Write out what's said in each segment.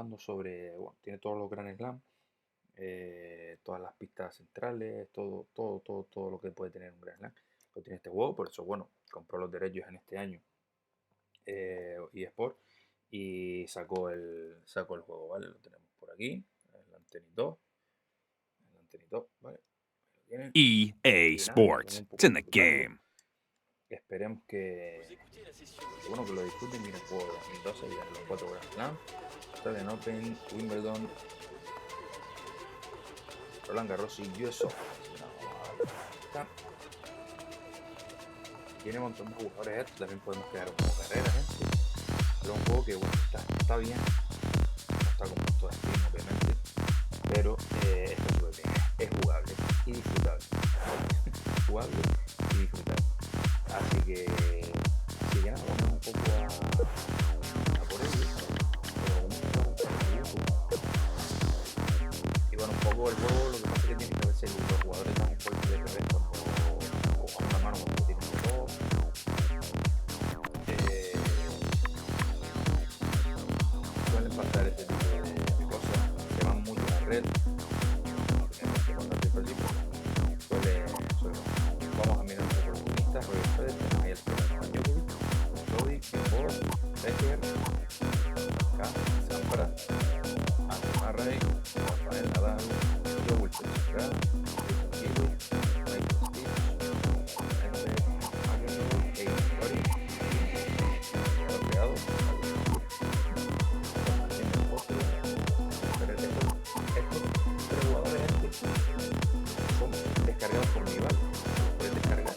hablando sobre, bueno, tiene todos los Grand Slam, todas las pistas centrales, todo lo que puede tener un Grand Slam, lo tiene este juego. Por eso, bueno, compró los derechos en este año eSport y sacó el juego, ¿vale? Lo tenemos por aquí, el antenito, ¿vale? EA Sports. It's in the game. Esperemos que bueno, que lo disfruten. Mira, el juego de 2012 ya los 4 Grand Slam, Australian Open, Wimbledon, Roland Garros y US Open. Tiene un montón de jugadores estos, también podemos crear un juego de carrera, gente. Pero un juego que bueno, está bien, no está como todo el stream, obviamente, pero está súper bien, es jugable y disfrutable. Jugable y disfrutable. Así que nada, vamos un poco a por ello. Y bueno, un poco el juego, lo que pasa es que tiene que a veces los jugadores dan un poco de revés o con una mano cuando tienen el juego. Suelen pasar este tipo de cosas, se van mucho a la red. Tenemos que contar el principio. Vamos a mirar un poco los tenistas, Roger Federer, tenemos ahí el Nadal-Djokovic, Becker, Sampras, Murray, Rafael Nadal, Djokovic, descargados por mi igual, puedes descargar.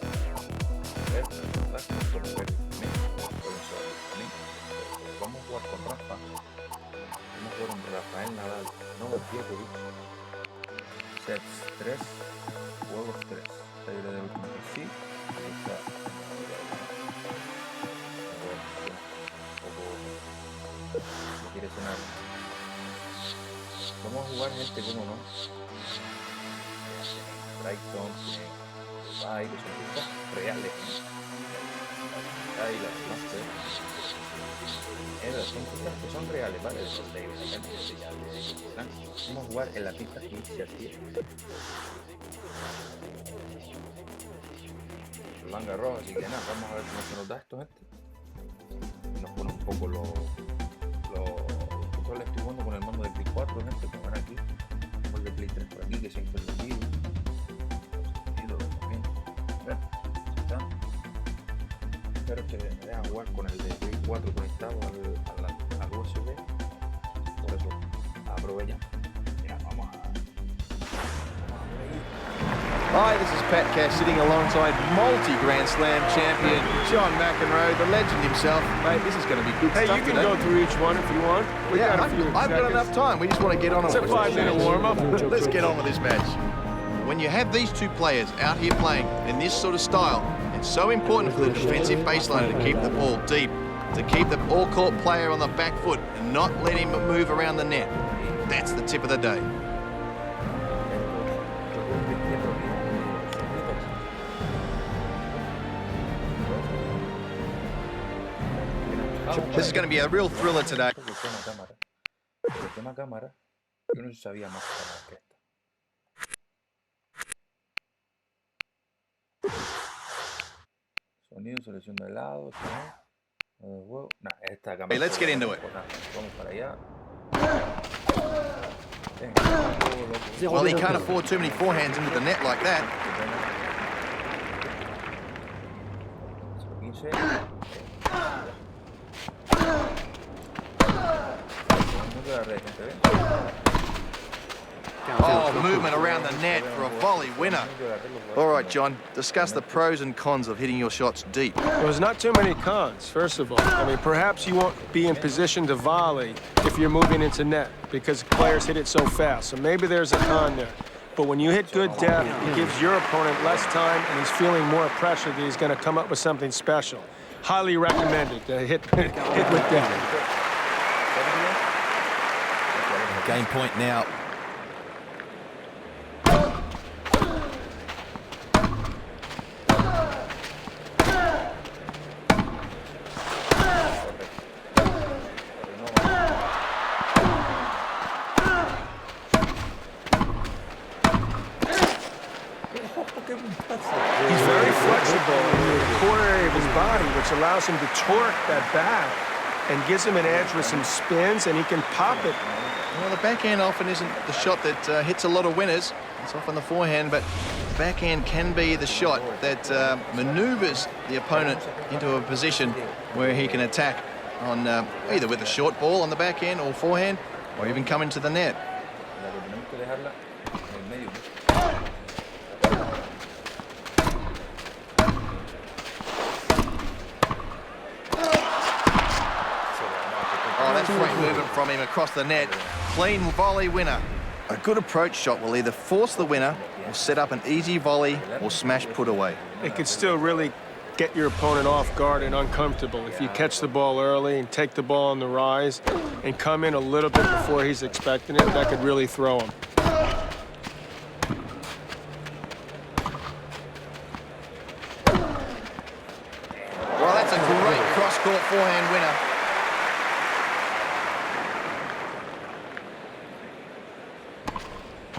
Vamos a jugar con Rafa. Vamos a jugar con Rafael Nadal, Nadal-Djokovic. Sets 3, juegos 3. Taller de último que sí. Ahí está. No quiere sonar. Vamos a jugar gente, como no. Brighton, Dubai, que son pistas reales. Ahí las Masters. Son pistas que son reales, ¿vale? Vamos a jugar en la pista iniciativa. Roland Garros, así que nada, vamos a ver cómo se nos da esto, gente. Nos pone un poco los controles. Estoy jugando con el mando de Play 4, gente, que van aquí. Tengo el de Play 3 por aquí, que siempre lo digo. Espero que me dejan jugar con el de Play 4 conectado al USB. Por eso aprovecha. Mira, vamos a Hi, this is Pat Cash sitting alongside multi-Grand Slam champion John McEnroe, the legend himself. Mate, this is going to be good stuff. Hey, you can go through each one if you want. I've got enough time. We just want to get on with it. It's a 5-minute warm-up. Let's get on with this match. When you have these two players out here playing in this sort of style, it's so important for the defensive baseline to keep the ball deep, to keep the all-court player on the back foot and not let him move around the net. That's the tip of the day. This is going to be a real thriller today. El tema cámara, yo no sabía más que esta. Sonido, selección de lado, esta cámara. Hey, let's get into it. Vamos para allá. Well, he can't afford too many forehands into the net like that. Oh, movement around the net for a volley winner. All right, John, discuss the pros and cons of hitting your shots deep. There's not too many cons, first of all. I mean, perhaps you won't be in position to volley if you're moving into net because players hit it so fast. So maybe there's a con there. But when you hit good depth, it gives your opponent less time and he's feeling more pressure that he's going to come up with something special. Highly recommended to hit with depth. Game point now. He's very flexible in the core area of his body, which allows him to torque that back and gives him an edge with some spins, and he can pop it. Well, the backhand often isn't the shot that hits a lot of winners. It's often the forehand, but the backhand can be the shot that maneuvers the opponent into a position where he can attack on either with a short ball on the backhand or forehand, or even come into the net. Oh, that's great movement from him across the net. Clean volley winner. A good approach shot will either force the winner or set up an easy volley or smash put away. It can still really get your opponent off guard and uncomfortable. If you catch the ball early and take the ball on the rise and come in a little bit before he's expecting it, that could really throw him. Well, that's a great cross-court forehand winner.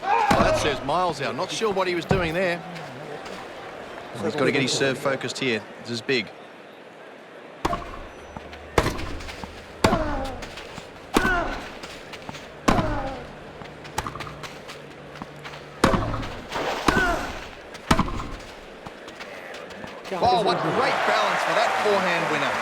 Well, that serves miles out. Not sure what he was doing there. Well, he's got to get his serve focused here. This is big. Oh, what great balance for that forehand winner.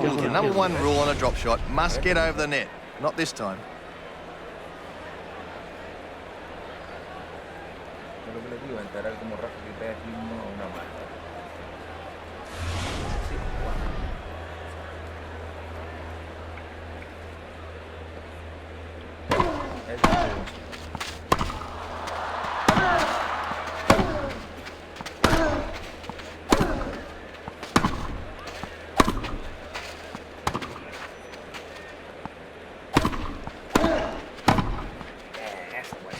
The number one rule on a drop shot must get over the net. Not this time.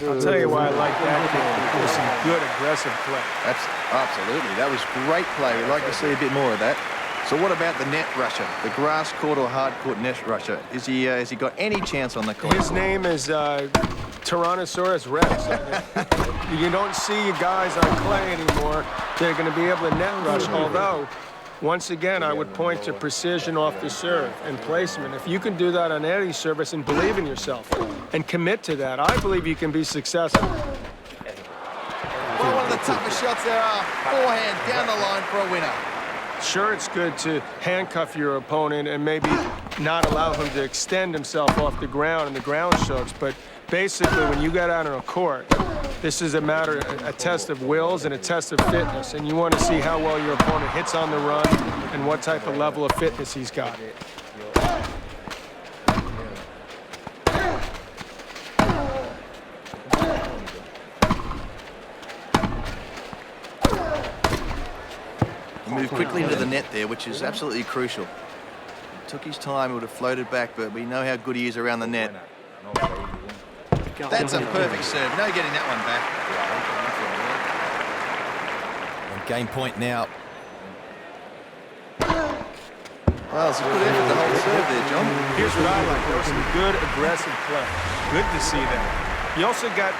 I'll tell you why I like that game. There's some good aggressive play. Absolutely. That was great play. We'd like to see a bit more of that. So what about the net rusher, the grass court or hard court net rusher? Has he got any chance on the court? His name is Tyrannosaurus Rex. You don't see guys on clay anymore. They're going to be able to net rush, although, once again, I would point to precision off the serve and placement. If you can do that on any service and believe in yourself and commit to that, I believe you can be successful. Well, one of the toughest shots there are. Forehand down the line for a winner. Sure, it's good to handcuff your opponent and maybe not allow him to extend himself off the ground in the ground strokes, but basically when you get out on a court, this is a test of wills and a test of fitness, and you want to see how well your opponent hits on the run and what type of level of fitness he's got. Moved quickly into the net there, which is absolutely crucial. He took his time, it would have floated back, but we know how good he is around the net. That's a perfect serve. No getting that one back. And game point now. Well, it's a good effort to hold serve there, John. Here's what I like. There was some good aggressive play. Good to see that. You also got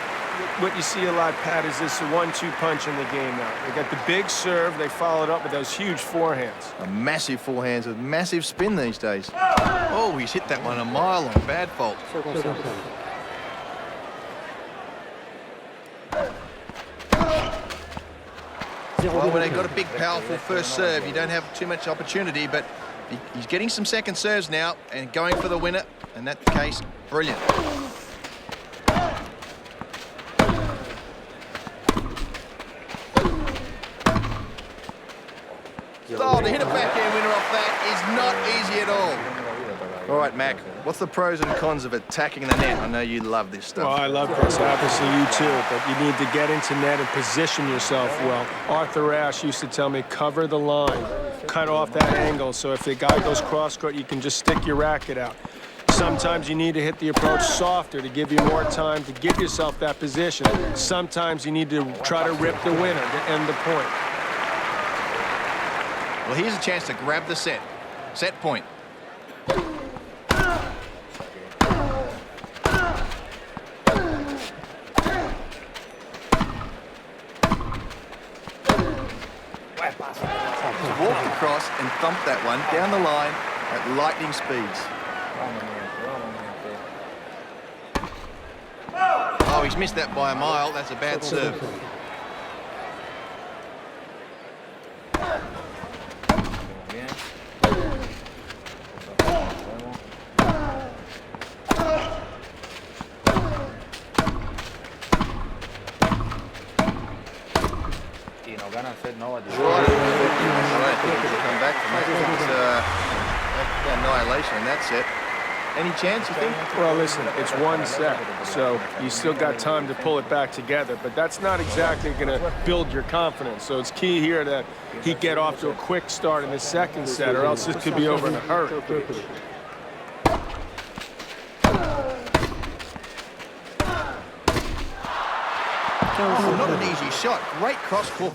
what you see a lot, Pat, is this 1-2 punch in the game now. They got the big serve. They followed up with those huge forehands. A massive forehands with massive spin these days. Oh, he's hit that one a mile on bad fault. Well, when they've got a big, powerful first serve, you don't have too much opportunity, but he's getting some second serves now and going for the winner. In that case, brilliant. Oh, to hit a backhand winner off that is not easy at all. All right, Mac, what's the pros and cons of attacking the net? I know you love this stuff. Well, I love this. Obviously, you too. But you need to get into net and position yourself well. Arthur Ashe used to tell me, cover the line. Cut off that angle, so if the guy goes cross-court, you can just stick your racket out. Sometimes you need to hit the approach softer to give you more time to give yourself that position. Sometimes you need to try to rip the winner to end the point. Well, here's a chance to grab the set. Set point. Walked across and thumped that one down the line at lightning speeds. Oh, he's missed that by a mile. That's a bad serve. Come back from that. Annihilation in that set. Any chance, you think? Well, listen, it's one set, so you still got time to pull it back together, but that's not exactly going to build your confidence. So it's key here that he get off to a quick start in the second set, or else this could be over in a hurry. Oh, not an easy shot. Great cross-court.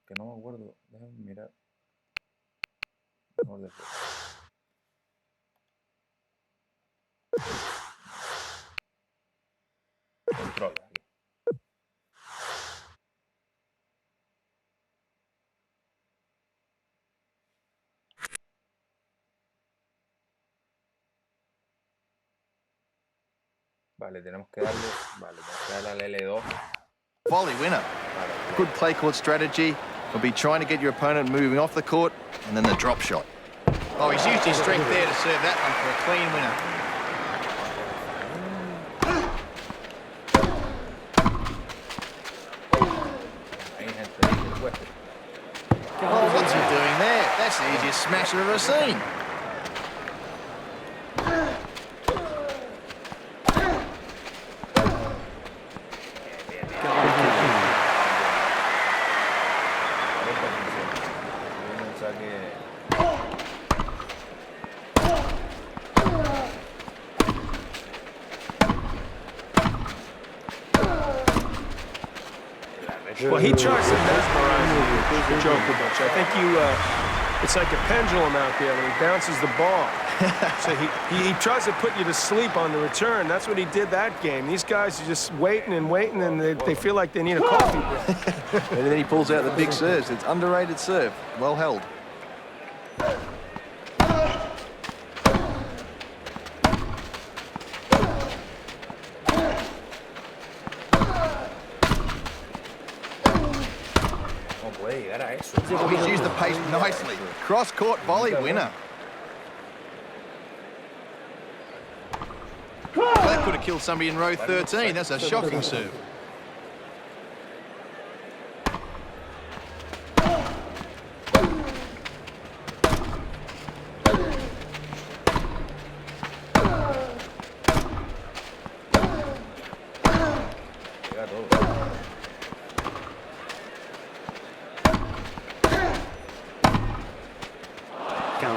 Que no me acuerdo. Déjame mirar. Controla. Vale, tenemos que darle. Vale, tenemos que darle al L2. Volley winner. Good play court strategy will be trying to get your opponent moving off the court and then the drop shot. Oh, he's used his strength there to serve that one for a clean winner. Oh, what's he doing there? That's the easiest smash I've ever seen. Well, he tries to mesmerize you, Djokovic. I think it's like a pendulum out there when he bounces the ball. So he tries to put you to sleep on the return. That's what he did that game. These guys are just waiting and waiting, and they feel like they need a coffee break. And then he pulls out the big serves. It's underrated serve. Well held. Oh, he's used the pace nicely. Cross-court volley winner. Well, that could have killed somebody in row 13. That's a shocking serve.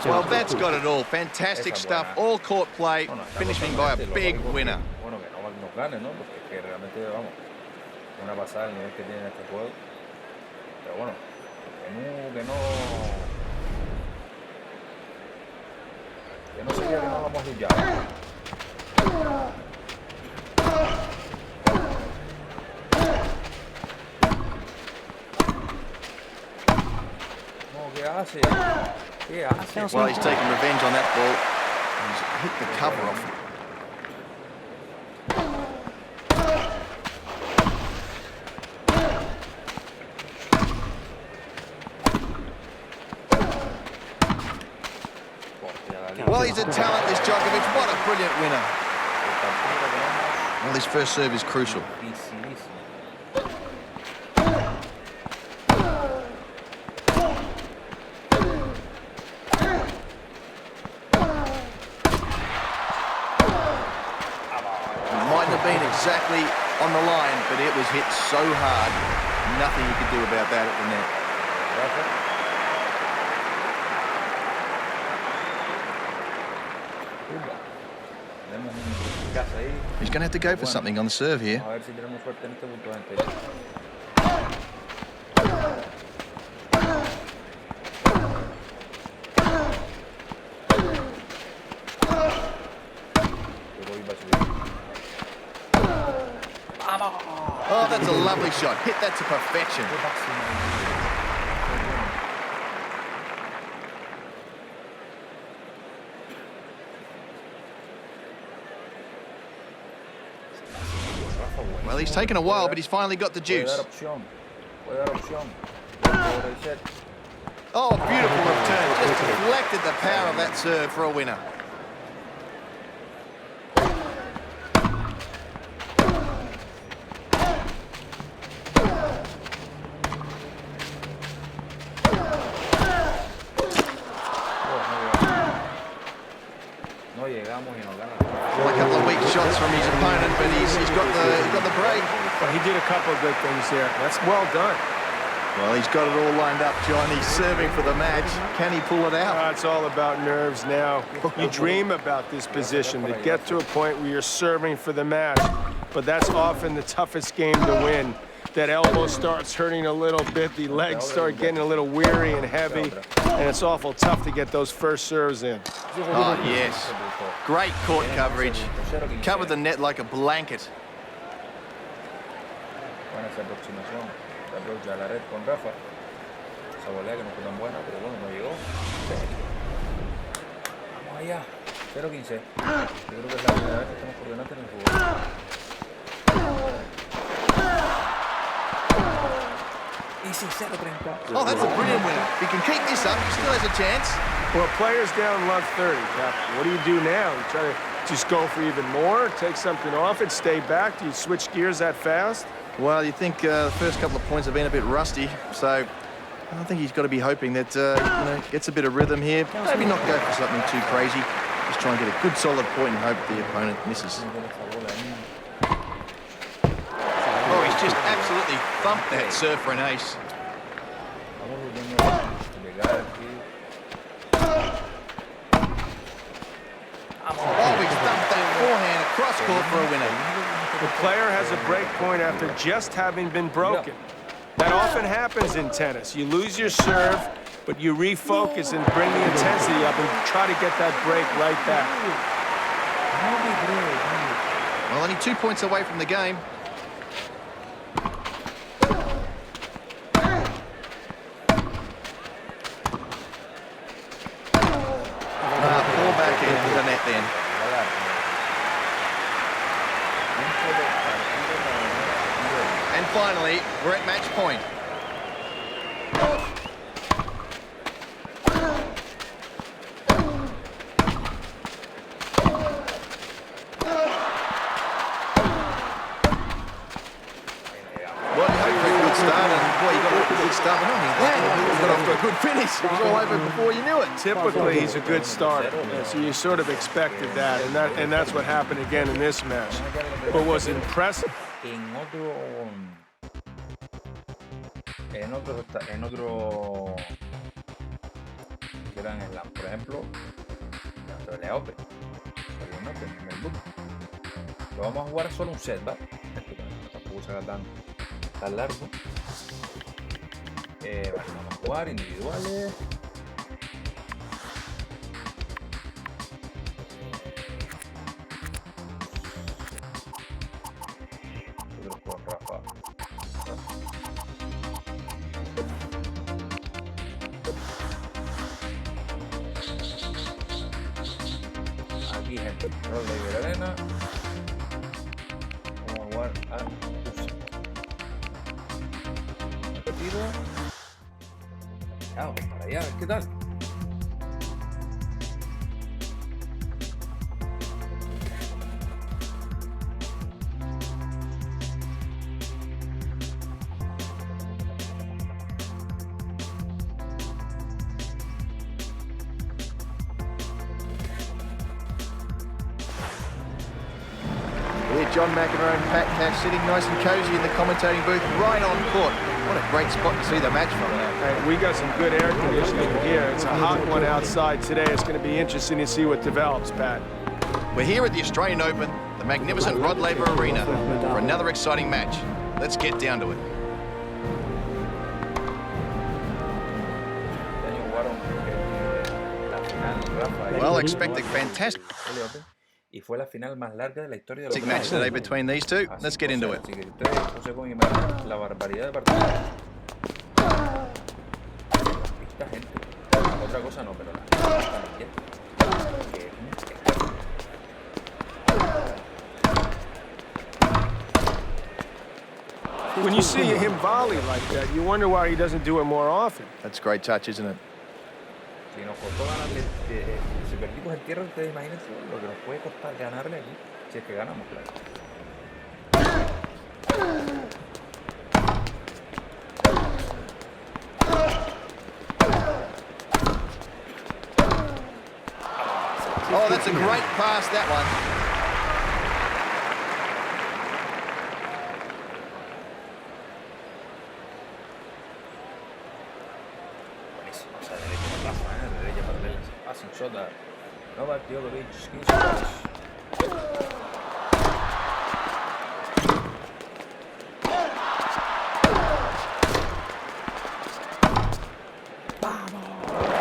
Well, that's got it all. Fantastic stuff. All court play, finishing by a big winner. Bueno, que no nos gane, ¿no? Porque es que realmente, vamos, una pasada el nivel que tiene este juego. Pero bueno, que no sería que no vamos a luchar. ¿Qué hace? ¿Qué hace? Well, he's taking revenge on that ball. He's hit the cover off it. Well, he's a talent, this Djokovic. What a brilliant winner. Well, his first serve is crucial. on the line, but it was hit so hard, nothing you could do about that at the net. He's going to have to go for something on the serve here. Oh, that's a lovely shot. Hit that to perfection. Well, he's taken a while, but he's finally got the juice. Oh, beautiful return. Just deflected the power of that serve for a winner. Well, a couple of weak shots from his opponent, but he's got the break. Well, he did a couple of good things there. That's well done. Well, he's got it all lined up, John. He's serving for the match. Can he pull it out? It's all about nerves now. You dream about this position to get to a point where you're serving for the match, but that's often the toughest game to win. That elbow starts hurting a little bit, the legs start getting a little weary and heavy, and it's awful tough to get those first serves in. Oh, yes. Great court coverage. Covered the net like a blanket. Oh, that's a brilliant winner. If he can keep this up, he still has a chance. Well, players down love 30. What do you do now? You try to just go for even more, take something off it, stay back? Do you switch gears that fast? Well, you think the first couple of points have been a bit rusty, so I think he's got to be hoping that gets a bit of rhythm here. Maybe not go for something too crazy. Just try and get a good solid point and hope the opponent misses. Oh, he's just absolutely thumped that serve for an ace. Oh, he's thumped that forehand across court for a winner. The player has a break point after just having been broken. That often happens in tennis. You lose your serve, but you refocus and bring the intensity up and try to get that break right back. Well, only 2 points away from the game. Ball back into the net then. And finally, we're at match point. Well, you hope for a good start, and boy, you got a good start, but not he got off to a good finish. It was all over before you knew it. Typically, he's a good starter, so you sort of expected that, and that's what happened again in this match. But was impressive. En otro que eran por ejemplo, la Open, en el book. Lo vamos a jugar solo un set, ¿vale? Tampoco se haga tan largo. Vamos a jugar individuales. Nosotros con Rafa. Aquí, gente, rol de Iberarena. Vamos a jugar a ustedes. Repetido. Vamos para allá, ¿qué tal? John McEnroe and Pat Cash sitting nice and cosy in the commentating booth right on court. What a great spot to see the match from. Hey, we got some good air conditioning here. It's a hot one outside today. It's going to be interesting to see what develops, Pat. We're here at the Australian Open, the magnificent Rod Laver Arena, for another exciting match. Let's get down to it. Well, expect a fantastic Y fue la final más larga de la historia de los match today between these two. Let's get into it. Así que ustedes no se pueden imaginar la barbaridad de partidos. Esta gente. Otra cosa no, pero la gente When you see him volley like that, you wonder why he doesn't do it more often. That's a great touch, isn't it? Si nos costó ganarle, si perdimos el tierra, ustedes imagínense lo que nos puede costar ganarle aquí, si es que ganamos, claro. Oh, that's a great pass, that one. Buenísimo, o sea, derecha para Rafa, derecha para derecha. Passing shot a Nadal-Djokovic, 15 puntos.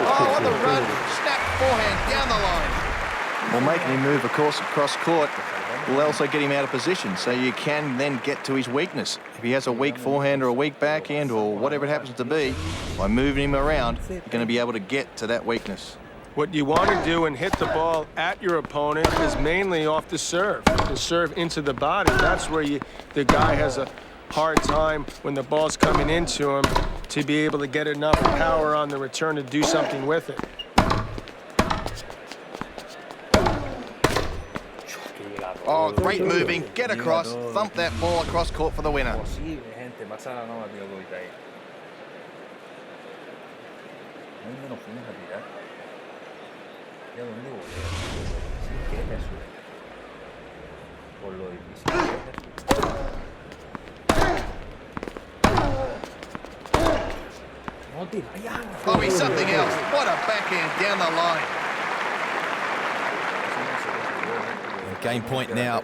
Oh, on the run, snap forehand down the line. Well, making him move, of course, across court will also get him out of position, so you can then get to his weakness. If he has a weak forehand or a weak backhand or whatever it happens to be, by moving him around, you're going to be able to get to that weakness. What you want to do and hit the ball at your opponent is mainly off the serve. The serve into the body, that's where the guy has a hard time when the ball's coming into him to be able to get enough power on the return to do something with it. Oh, great moving, get across, thump that ball across court for the winner. Posible, gente, pasar a Nadal-Djokovic ahí. ¿Dónde nos fuimos a tirar? ¿Y a dónde voy? ¿Qué es eso? Por lo difícil que es eso. No tira, allá. Oh, he's something else. What a backhand down the line. Game point now.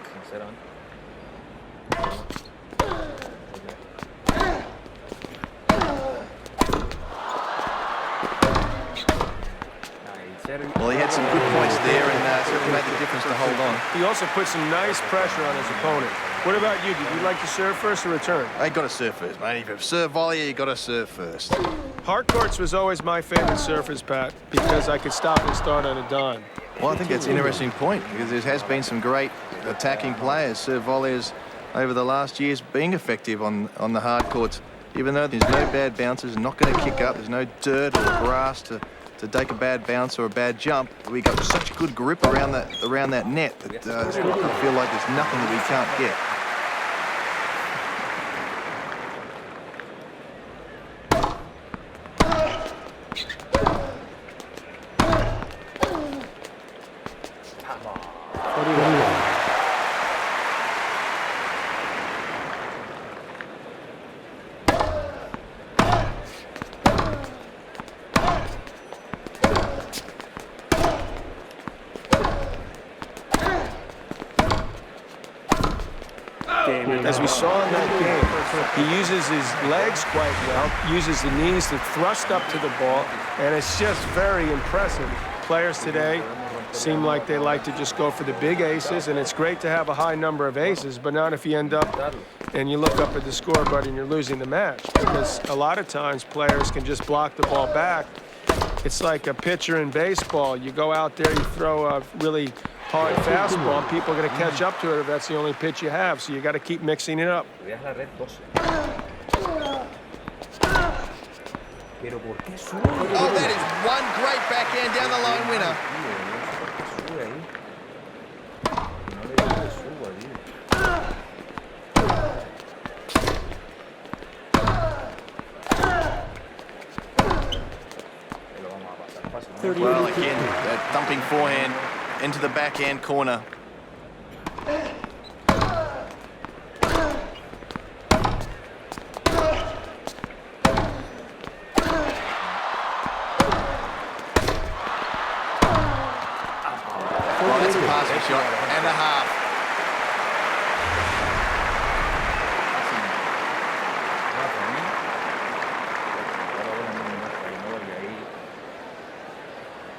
Well, he had some good points there and certainly made the difference to hold on. He also put some nice pressure on his opponent. What about you? Did you like to serve first or return? I got to serve first, mate. If you serve volley, you got to serve first. Hard courts was always my favorite surface, Pat, because I could stop and start on a dime. Well, I think that's an interesting point because there has been some great attacking players, serve volleyers, over the last years being effective on the hard courts. Even though there's no bad bounces, not going to kick up, there's no dirt or grass to take a bad bounce or a bad jump. We got such good grip around that net that I feel like there's nothing that we can't get. As we saw in that game, he uses his legs quite well, uses the knees to thrust up to the ball, and it's just very impressive. Players today seem like they like to just go for the big aces, and it's great to have a high number of aces, but not if you end up and you look up at the scoreboard and you're losing the match, because a lot of times players can just block the ball back. It's like a pitcher in baseball. You go out there, you throw a really hard fastball, and people are going to catch up to it if that's the only pitch you have, so you got to keep mixing it up. Oh, that is one great backhand down the line winner. Well, again, that thumping forehand into the backhand corner. Oh, that's a passing shot and a half.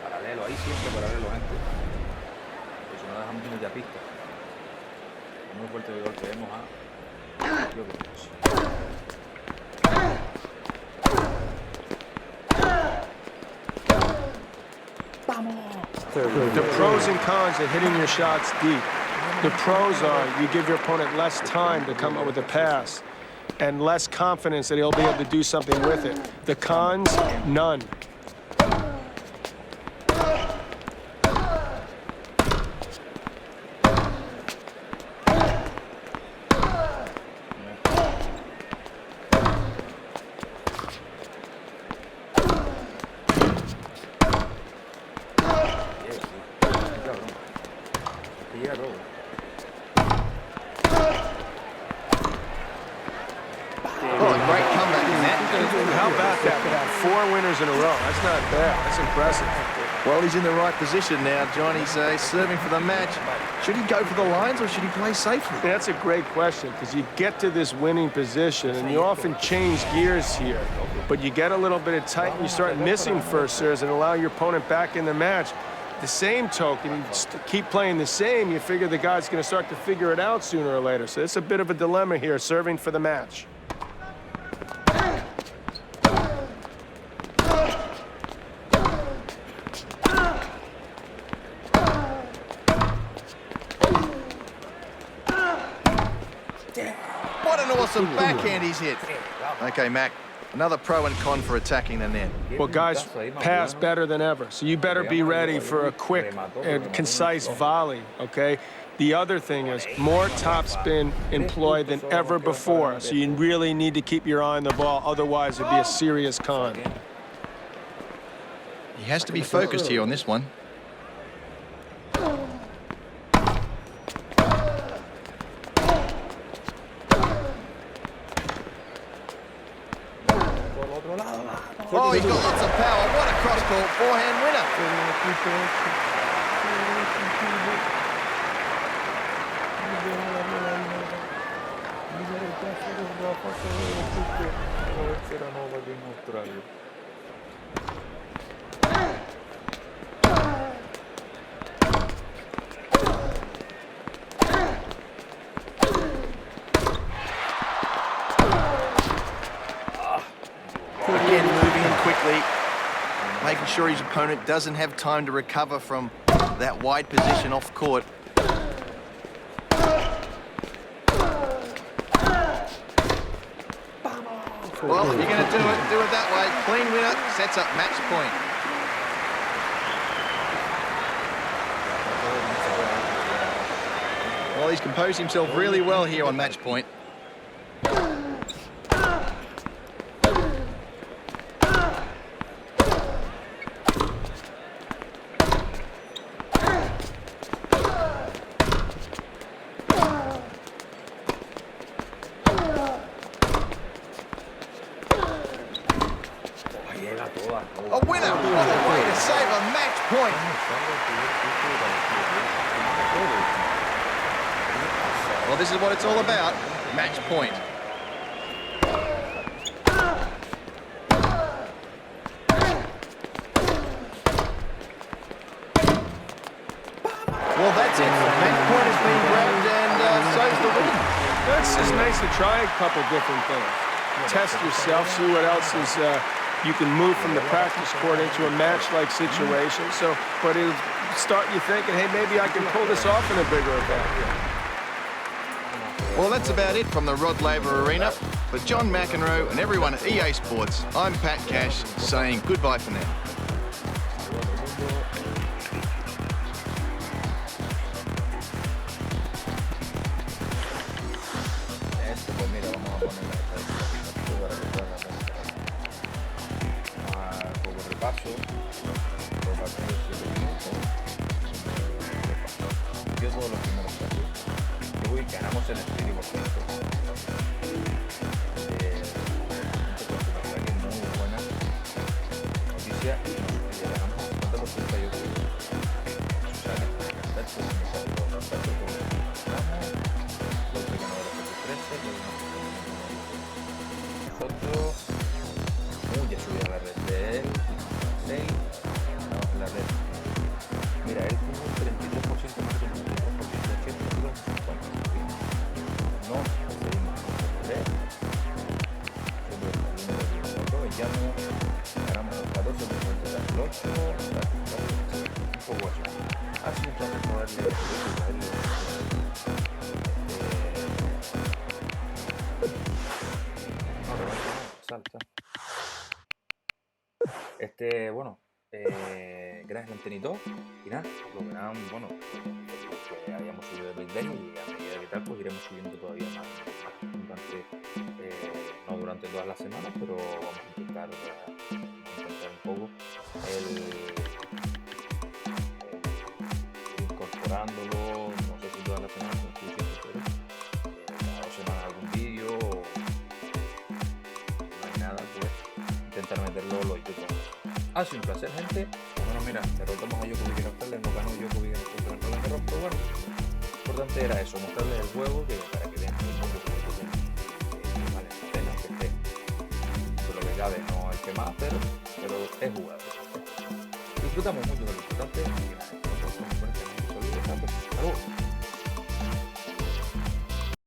Paralelo, ahí siempre paralelo, gente. Que si no dejamos ni de pista. Muy fuerte de golpe, vemos a Djokovic. The pros and cons of hitting your shots deep. The pros are you give your opponent less time to come up with a pass and less confidence that he'll be able to do something with it. The cons, none. How about that? 4 winners in a row. That's not bad. That's impressive. Well, he's in the right position now, John. He's serving for the match. Should he go for the lines or should he play safely? That's a great question because you get to this winning position and you often change gears here. But you get a little bit of tight and you start missing first serves and allow your opponent back in the match. The same token, you keep playing the same, you figure the guy's going to start to figure it out sooner or later. So it's a bit of a dilemma here, serving for the match. What an awesome backhand he's hit. Okay, Mac, another pro and con for attacking the net. Well, guys pass better than ever, so you better be ready for a quick and concise volley, okay? The other thing is more topspin employed than ever before, so you really need to keep your eye on the ball, otherwise it'd be a serious con. He has to be focused here on this one. Oh, he's got lots of power. What a cross-court forehand winner. Again, moving in quickly, making sure his opponent doesn't have time to recover from that wide position off court. Well, if you're going to do it that way. Clean winner, sets up match point. Well, he's composed himself really well here on match point. A winner! What a way to save a match point! Well, this is what it's all about. Match point. Well, that's it. Match point has been grabbed and so's the win. It's just nice to try a couple different things. Test yourself, see what else is you can move from the practice court into a match-like situation. So, but it'll start you thinking, hey, maybe I can pull this off in a bigger event. Well, that's about it from the Rod Laver Arena. For John McEnroe and everyone at EA Sports, I'm Pat Cash saying goodbye for now. Ganamos el stream, por cierto. Muy buena noticia y le ganamos 50% yo creo. Un poco eso. Ha sido un placer poderle salta. Bueno, gracias Antenito. Y nada, lo que nada, bueno, que hayamos subido de Big Day y a medida que tal, pues iremos subiendo todavía más durante, no durante todas las semanas, pero vamos a intentar un poco el incorporándolo, no sé si todas las semanas, como estoy diciendo, pero cada 2 semanas algún vídeo, o si no hay nada, pues intentar meterlo los YouTube. Ha sido un placer, gente. Bueno, mira, derrotamos a Djokovic en Australia, no ganó Djokovic en Australia, pero bueno, lo importante era eso, mostrarles el juego, que para que vean todo el mundo que vale la pena, que esté, por lo que cabe, no el que más, pero es jugable. Disfrutamos mucho de lo importante, y nada, nosotros nos ponemos en el saludo, saludos.